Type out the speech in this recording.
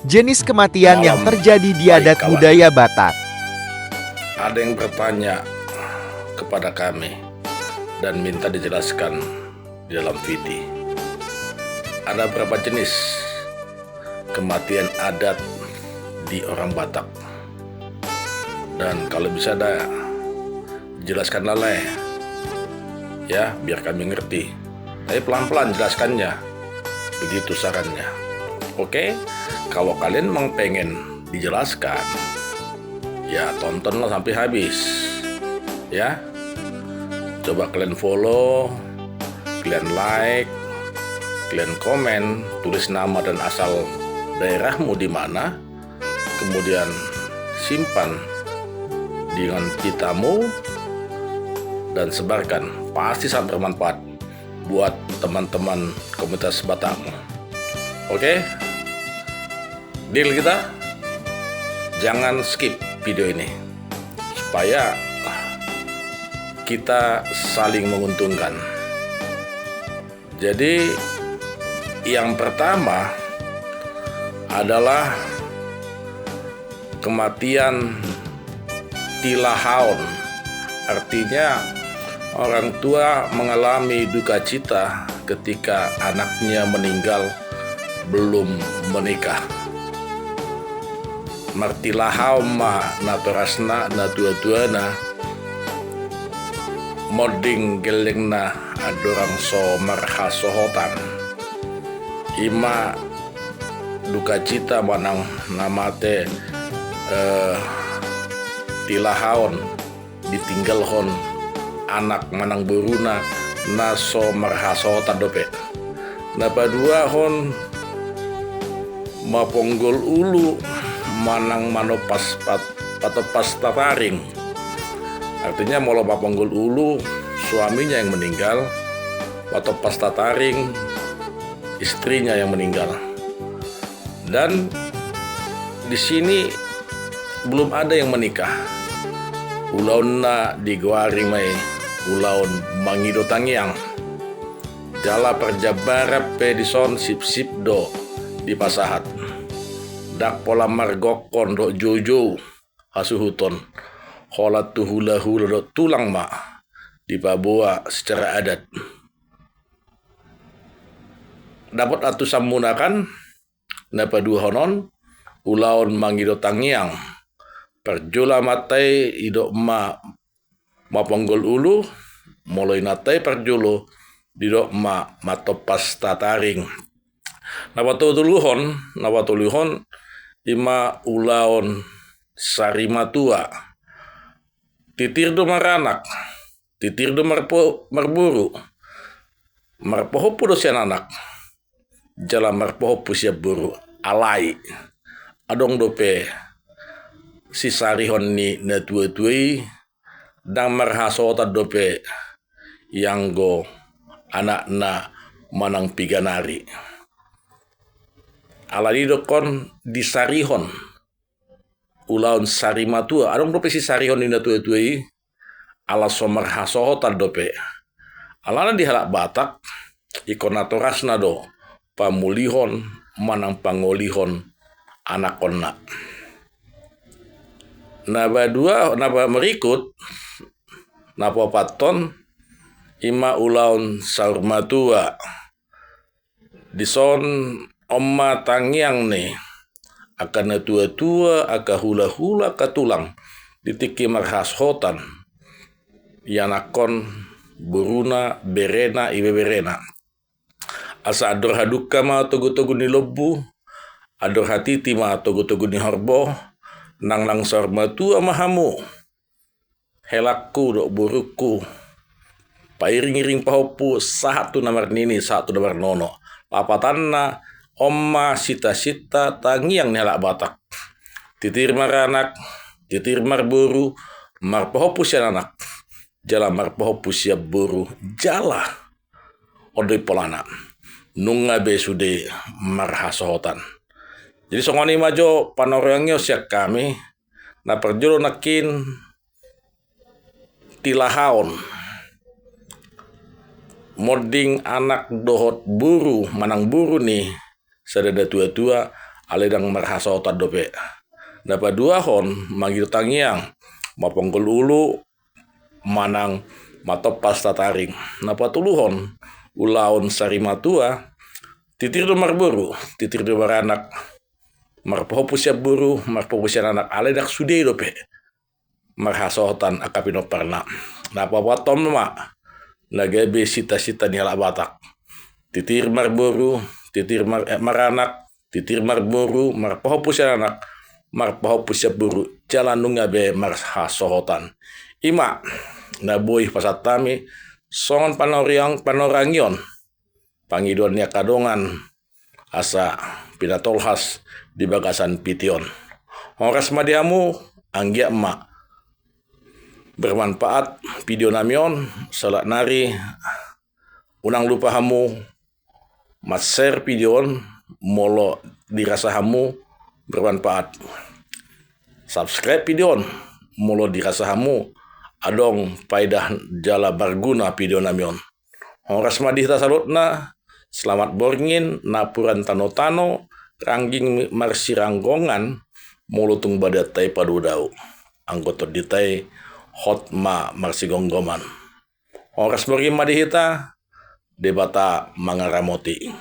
jenis kematian yang Malam terjadi di baik adat kawan. budaya Batak. Ada yang bertanya kepada kami dan minta dijelaskan di dalam video. Ada berapa jenis kematian adat di orang Batak? Dan kalau bisa ada jelaskanlah ya, biar kami ngerti. Tapi pelan-pelan jelaskannya. Begitu sarannya. Oke, kalau kalian memang pengen dijelaskan, ya tontonlah sampai habis. Ya, coba kalian follow, kalian like, kalian komen, tulis nama dan asal daerahmu di mana, kemudian simpan dengan pitamu dan sebarkan. Pasti sangat bermanfaat buat teman-teman komunitas Batakmu. Oke? Deal kita? Jangan skip video ini supaya kita saling menguntungkan. Jadi yang pertama adalah kematian tilahaun. Artinya orang tua mengalami duka cita ketika anaknya meninggal belum menikah. Martilahau ma natorasna na tua-tuana moding gelengna adorang so marhasohotan ima duka cita manang namate tilahaon ditinggalhon anak manang beruna naso marhasohotan dope napa dua hon maponggol ulu manang manopas patopas tataring. Artinya molo maponggol ulu suaminya yang meninggal, patopas tataring istrinya yang meninggal. Dan di sini belum ada yang menikah. Ulaun na digwari may ulaun mangido tangyang. Jala perjabarap pedison sip-sip do di pasahat. Dak pola margokon do jojo hasuhuton. Holat tuhula-hula do tulang ma di Papua secara adat. Dapat atu samunakan napa dua honon ulaon mangido tangyang. Perjula matai ido maponggol ulu moloi natai perjulo dido matopas tataring. Nawatuluhon ima ulaon sarimatua titir do maranak titir do marburu marpohopu do sian anak jala marpohopu siap buru alai adong dope si sarihon ni na tua-tuai dang marhasota dope yanggo anak na manang piganari aladido kon disarihon ulaun sarimatua adong dope si sarihon ni na tua-tuai ala somar hasohotan dope alana di halak Batak ikon naturasna do pamulihon manang pangolihon anak konna. Naba dua naba merikut napa paton ima ulaun saurmatua dison omma tangyang nih akan tua-tua aka hula-hula katulang ditiki marhashotan yanakon buruna berena ibe berena asa ador haduka ma togo-togo ni lobu ador hatiti ma togo-togo ni horbo nang sarmatua mahamu helakku dok buruku pairing-iring pahopu satu nomor nini satu nomor nono papatanna omma sita-sita tangiang ni halak Batak titir maranak titir marburu marpahopu sian anak jala marpahopu siap buru jala odoi polana nunga besude marhasohotan. Jadi songoni majo panorangnya siak kami na perjulo nakin tilahaon moding anak dohot buru manang buru nih sadada tua-tua aledang marhaso tadope. Napa dua hon manggil tangiang maponggol ulu manang matopas tataring. Napa tuluhon ulaon sarimatua titir do marburu, titir do baranak marpohopus ya buru, marpohopus ya anak aledak sude dope. Marhasotan akapino parna. Napa watom ma nagabe sita-sita ni batak. Titir marburu, titir maranak, titir marburu, marpohopus ya anak, marpohopus ya buru, jalan nungabe marhasotan. Ima na boy pasatami songon panorangion pangidon niya kadongan asa pinatolhas di bagasan pition. Horas madiamu anggia emak bermanfaat video namion salat nari unang lupa hamu mat share videon molo dirasa hamu bermanfaat. Subscribe videon molo dirasa hamu adong paidah jala barguna video namion. Horas madih tasalutna selamat borngin napuran tano-tano rangging marsiranggongan mulutung badatai padudau anggoto ditai hot ma marsigonggoman. Horas borngin madihita debata mangaramoti.